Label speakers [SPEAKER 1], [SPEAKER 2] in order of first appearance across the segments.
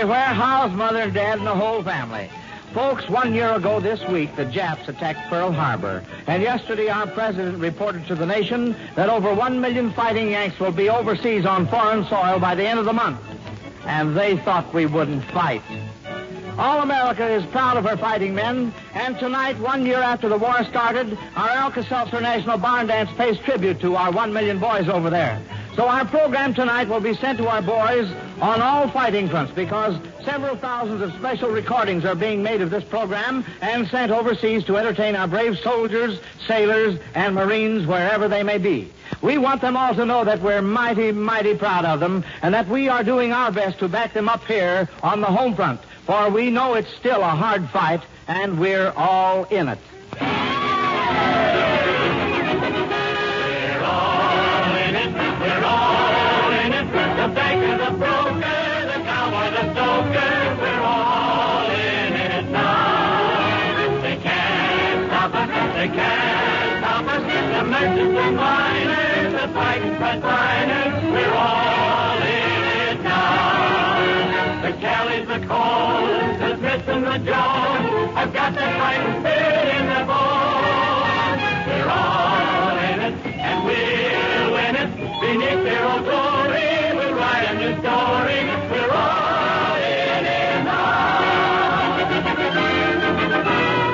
[SPEAKER 1] everywhere. How's Mother and Dad and the whole family? Folks, 1 year ago this week, the Japs attacked Pearl Harbor. And yesterday, our president reported to the nation that over 1 million fighting Yanks will be overseas on foreign soil by the end of the month. And they thought we wouldn't fight. All America is proud of her fighting men, and tonight, 1 year after the war started, our Alka-Seltzer National Barn Dance pays tribute to our 1 million boys over there. So our program tonight will be sent to our boys on all fighting fronts because several thousands of special recordings are being made of this program and sent overseas to entertain our brave soldiers, sailors, and Marines wherever they may be. We want them all to know that we're mighty, mighty proud of them and that we are doing our best to back them up here on the home front. For we know it's still a hard fight, and we're all in it.
[SPEAKER 2] We're all in it. We're all in it. The banker, the broker, the cowboy, the stoker. We're all in it now. They can't stop us. They can't stop us. The merchants, the miners, the fighting frontliners. We're all in it now. The Kellys, the Coles, the Smiths and the Jones have got that fighting spirit in their bones. We're all in it, and we'll win it. Beneath their old glory, we'll write a new story. We're all in it now.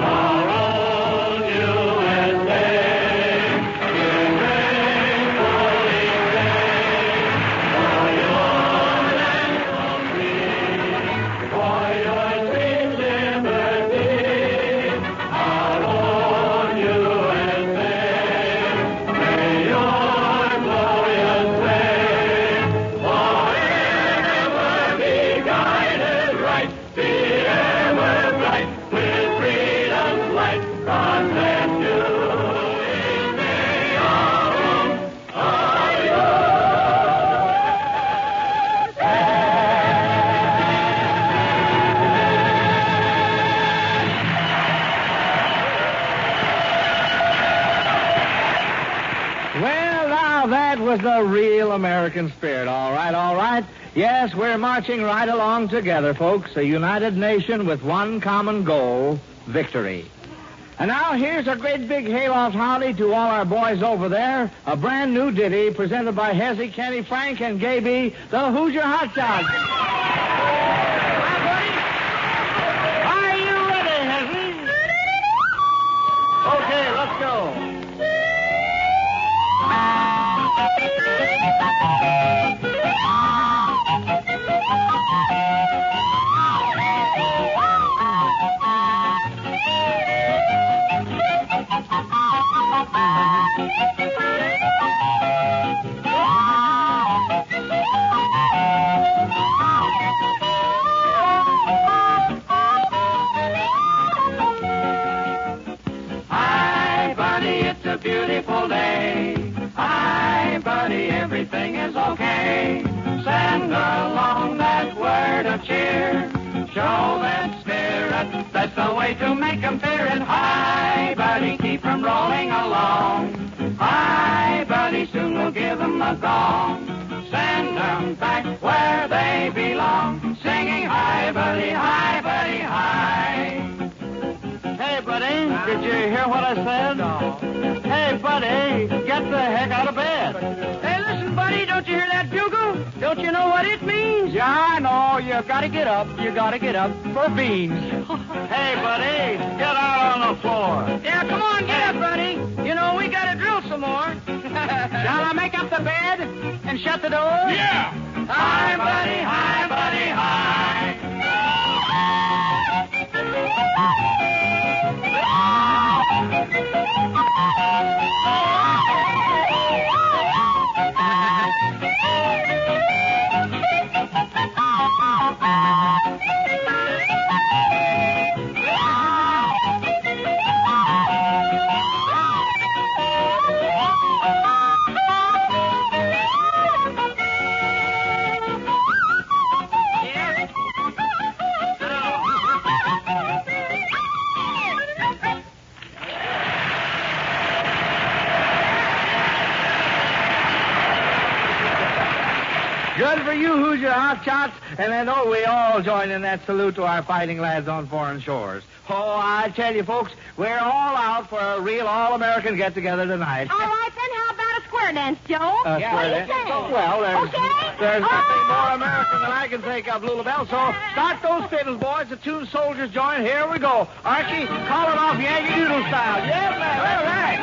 [SPEAKER 2] Our own USA, we're gratefully saved for your land from me, for your sweet liberty. Our own USA, may your glorious way forever be guided right, be ever bright, with freedom's light. God bless you. May our own
[SPEAKER 1] Well, now that was the real American spirit. All right, all right. Yes, we're marching right along together, folks. A united nation with one common goal, victory. And now here's a great big hayloft howdy to all our boys over there. A brand new ditty presented by Hezzy, Kenny, Frank, and Gaby, the Hoosier Hot Dogs. Hi, buddy. Are you ready, Hezzy? Okay, let's go.
[SPEAKER 2] Hi, buddy, it's a beautiful day. Hi, buddy, everything is okay. Send along that word of cheer. Show that spirit, that's the way to make 'em fear it. Hi, buddy, keep 'em rolling along. Hi, buddy, soon we'll give 'em a gong. Send 'em back where they belong. Singing hi, buddy, hi, buddy, hi.
[SPEAKER 1] Hey, buddy, did you hear what I said? Hey, buddy, get the heck out of bed.
[SPEAKER 3] Hey, listen, buddy, don't you hear that bugle? Don't you know what it means?
[SPEAKER 1] Yeah, I know. You gotta get up. You gotta get up for beans. Hey, buddy, get out on the floor.
[SPEAKER 3] Yeah, come on, get up, buddy. You know, we gotta drill some more.
[SPEAKER 1] Shall I make up the bed and shut the door?
[SPEAKER 2] Yeah! Hi, buddy, hi, buddy, hi.
[SPEAKER 1] you Hoosier hotshots, and then don't we all join in that salute to our fighting lads on foreign shores. Oh, I tell you, folks, we're all out for a real all-American get-together tonight.
[SPEAKER 4] All right, then, how about a square dance, Joe?
[SPEAKER 1] Square dance? Well, there's
[SPEAKER 4] Okay.
[SPEAKER 1] nothing more American than I can think of, Lulabelle. So start those fiddles, boys. The two soldiers join. Here we go. Archie, call it off Yankee Doodle style. Yes, ma'am. All right.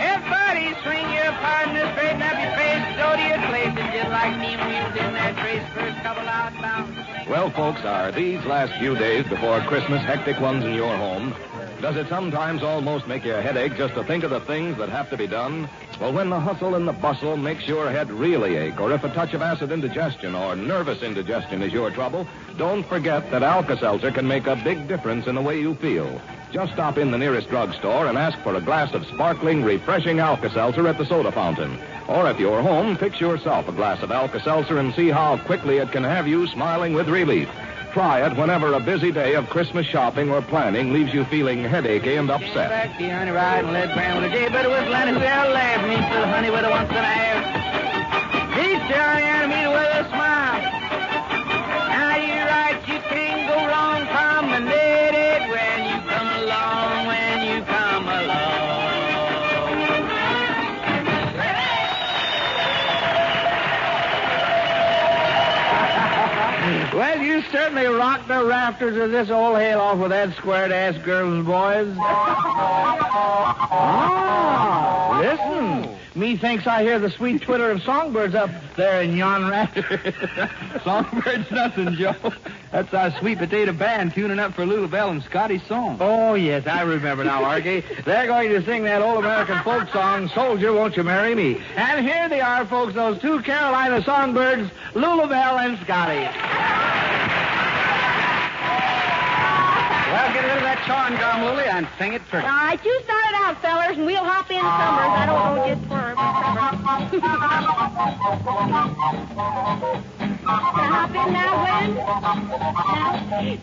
[SPEAKER 1] Everybody swing your partner, straighten up your face, go to your places, just like me when we was in that race, first couple outbound.
[SPEAKER 5] Well, folks, are these last few days before Christmas hectic ones in your home? Does it sometimes almost make you a headache just to think of the things that have to be done? Well, when the hustle and the bustle makes your head really ache, or if a touch of acid indigestion or nervous indigestion is your trouble, don't forget that Alka-Seltzer can make a big difference in the way you feel. Just stop in the nearest drugstore and ask for a glass of sparkling, refreshing Alka-Seltzer at the soda fountain. Or if you're home, fix yourself a glass of Alka-Seltzer and see how quickly it can have you smiling with relief. Try it whenever a busy day of Christmas shopping or planning leaves you feeling headachy and upset.
[SPEAKER 3] Back to your honey ride and let Brown with a J. Better with Lanny, well, laugh me to the honey with a once and a half. He's Johnny and me with a smile. Now you're right, you can't go wrong. Promenade when you come along, when you come along.
[SPEAKER 1] Well, you certainly rocked the rafters of this old hayloft with that squared-ass girls and boys. Ah, listen. Methinks I hear the sweet twitter of songbirds up there in yon rafter.
[SPEAKER 3] Songbirds nothing, Joe. That's our sweet potato band tuning up for Lulabelle and Scotty's song.
[SPEAKER 1] Oh, yes, I remember now, Archie. They're going to sing that old American folk song, Soldier, Won't You Marry Me? And here they are, folks, those two Carolina songbirds, Lulabelle and Scotty.
[SPEAKER 3] Well, get rid of that chawing gum, Lily, and sing it first.
[SPEAKER 4] All right, you start it out, fellers, and we'll hop in summers. I don't know just where. Hop in now, when?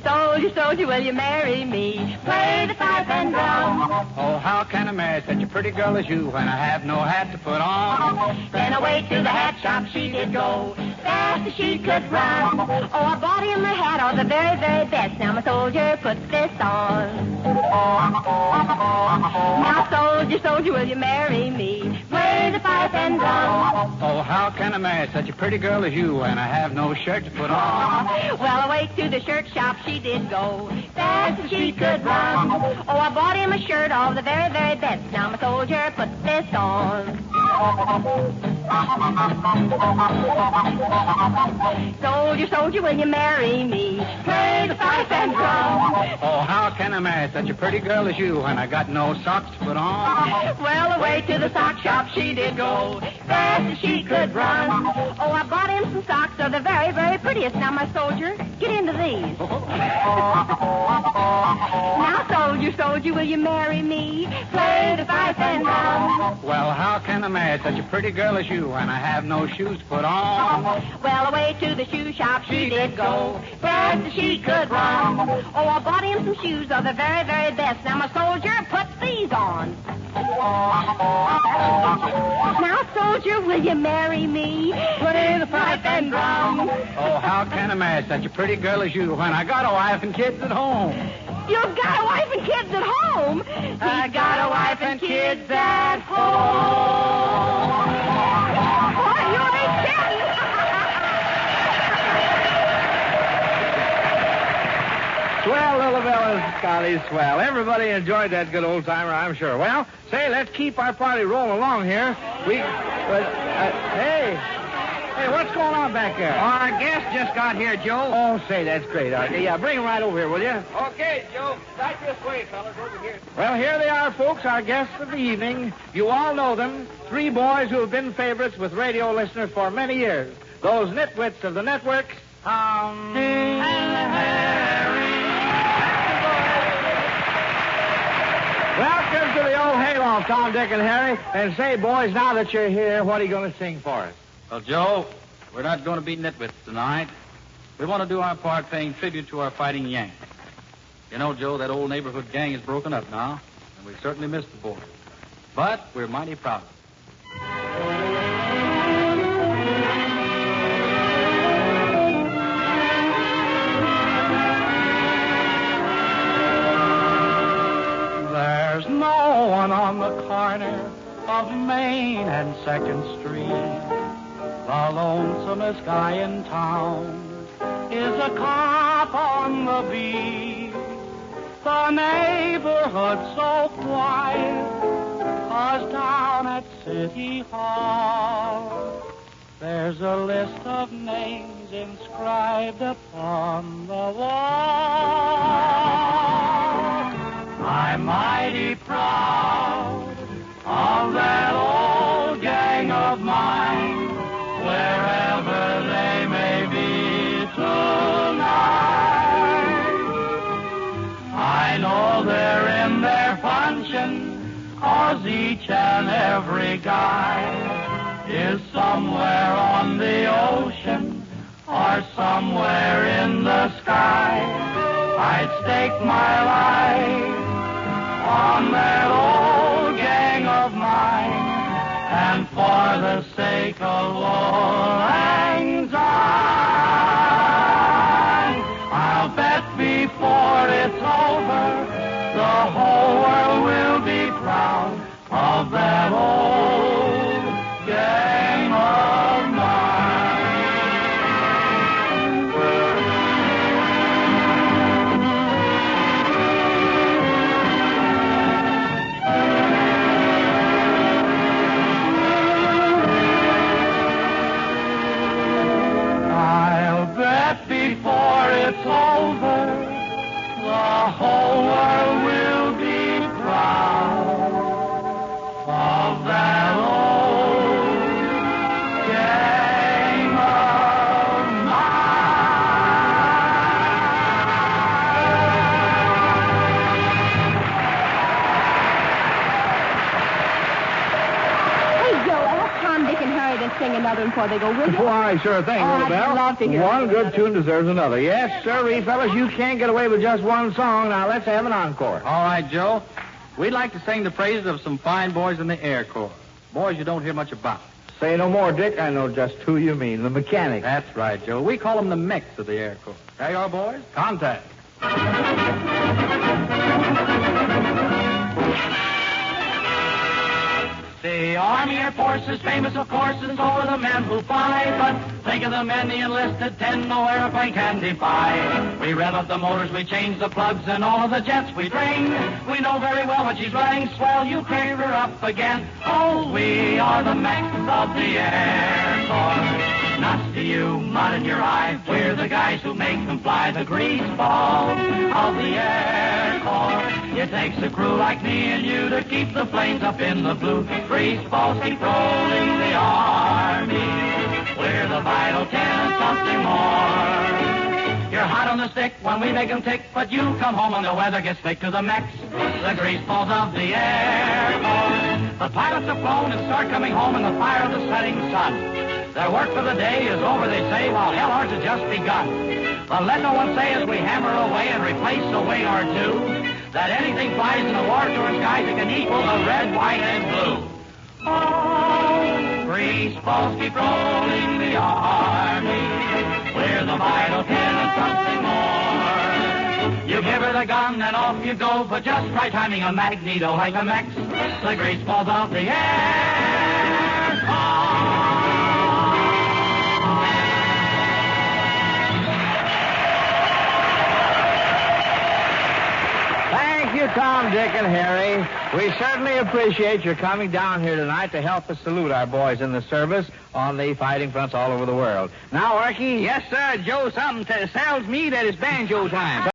[SPEAKER 4] Soldier, soldier, will you marry me? Play the fife and drum.
[SPEAKER 3] Oh, how can I marry such a pretty girl as you when I have no hat to put on?
[SPEAKER 4] Then away to the hat shop she did go, fast as she could run. Oh, a body in the hat are the very, very best. Now my soldier puts this on. Now soldier, soldier, will you marry me? Play the fife and drum.
[SPEAKER 3] Oh, how can I marry such a pretty girl as you when I have no shirt to put on?
[SPEAKER 4] Well, away to the shirt shop she did go, fast as she could run. Oh, I bought him a shirt of the very, very best. Now my soldier puts this on. Soldier, soldier, will you marry me? Play the fife and drum.
[SPEAKER 3] Oh, how can I marry such a pretty girl as you when I got no socks to put on?
[SPEAKER 4] Well, away to the sock shop she did go, fast as she could run. Oh, I bought him some socks of the very, very prettiest. Now, my soldier, get into these. Now, soldier, soldier, will you marry me? Play the fife and drum.
[SPEAKER 3] Well, how can I marry such a pretty girl as you when I have no shoes to put on?
[SPEAKER 4] Well, away to the shoe shop she did go, fast as she could run. Oh, I bought him some shoes of the very, very best. Now, my soldier, put these on. Now, soldier, will you marry me? Play the fife and drum.
[SPEAKER 3] Oh, how can I marry such a pretty girl as you when I got a wife and kids at home?
[SPEAKER 4] You've got a wife and kids at home. I got a wife and kids at home. Boy, you ain't kidding.
[SPEAKER 1] Swell, Lulabelle and Scotty, swell. Everybody enjoyed that good old timer, I'm sure. Well, say, let's keep our party rolling along here. Hey, what's going on back there?
[SPEAKER 3] Our guest just got here, Joe.
[SPEAKER 1] Oh, say, that's great, Archie. Yeah, bring him right over here, will you?
[SPEAKER 3] Okay, Joe. Right this way, fellas. Over here.
[SPEAKER 1] Well, here they are, folks, our guests of the evening. You all know them. Three boys who have been favorites with radio listeners for many years. Those nitwits of the networks. Welcome to the old hayloft, Tom, Dick, and Harry. And say, boys, now that you're here, what are you going to sing for us?
[SPEAKER 6] Well, Joe, we're not going to be nitwits tonight. We want to do our part paying tribute to our fighting Yanks. You know, Joe, that old neighborhood gang is broken up now, and we certainly missed the boys. But we're mighty proud of them.
[SPEAKER 3] the corner of Main and 2nd Street. The lonesomest guy in town is a cop on the beat. The neighborhood's so quiet, 'cause down at City Hall there's a list of names inscribed upon the wall. I'm mighty proud of that old gang of mine, wherever they may be tonight. I know they're in their function, 'cause each and every guy is somewhere on the ocean or somewhere in the sky. I'd stake my life on that old gang of mine, and for the sake of old lang syne, I'll bet before it's over, the whole world will be proud of that old gang of mine. I'll bet before it's over, the whole world will be proud of that old gang of
[SPEAKER 4] Hey, Joe, ask Tom, Dick, and Harry to sing another one before they go, will you?
[SPEAKER 1] Why, sure thing,
[SPEAKER 4] Oh,
[SPEAKER 1] little
[SPEAKER 4] I'd
[SPEAKER 1] Belle.
[SPEAKER 4] love to hear
[SPEAKER 1] One
[SPEAKER 4] it.
[SPEAKER 1] good tune deserves another. Yes, sir, fellas, you can't get away with just one song. Now, let's have an encore.
[SPEAKER 6] All right, Joe. We'd like to sing the praises of some fine boys in the Air Corps. Boys you don't hear much about.
[SPEAKER 1] Say no more, Dick. I know just who you mean, the mechanic.
[SPEAKER 6] That's right, Joe. We call them the mechs of the Air Corps. There you are, boys. Contact.
[SPEAKER 3] The Army Air Force is famous, of course, and so are the men who fly. But think of the men the enlisted 10 no airplane can defy. We rev up the motors, we change the plugs, and all of the jets we drain. We know very well when she's running swell, you clear her up again. Oh, we are the mechs of the Air Force. Nuts to you, mud in your eye. We're the guys who make them fly, the grease balls of the Air Corps. It takes a crew like me and you to keep the planes up in the blue. Grease balls keep rolling the Army. We're the vital 10 and something more. You're hot on the stick when we make them tick, but you come home when the weather gets thick to the mechs, the grease balls of the Air Force. The pilots have flown and start coming home in the fire of the setting sun. Their work for the day is over, they say, while hell ours has just begun. But let no one say as we hammer away and replace a wing or two, that anything flies in the war-torn skies that can equal the red, white, and blue. Oh, grease balls keep rolling the Army. We're the vital 10 and something more. You give her the gun and off you go, but just right timing a magneto like a mechs, the grease balls of the Air Force.
[SPEAKER 1] Thank you, Tom, Dick, and Harry. We certainly appreciate your coming down here tonight to help us salute our boys in the service on the fighting fronts all over the world. Now, Archie.
[SPEAKER 3] Yes, sir. Joe, something tells me that it's banjo time.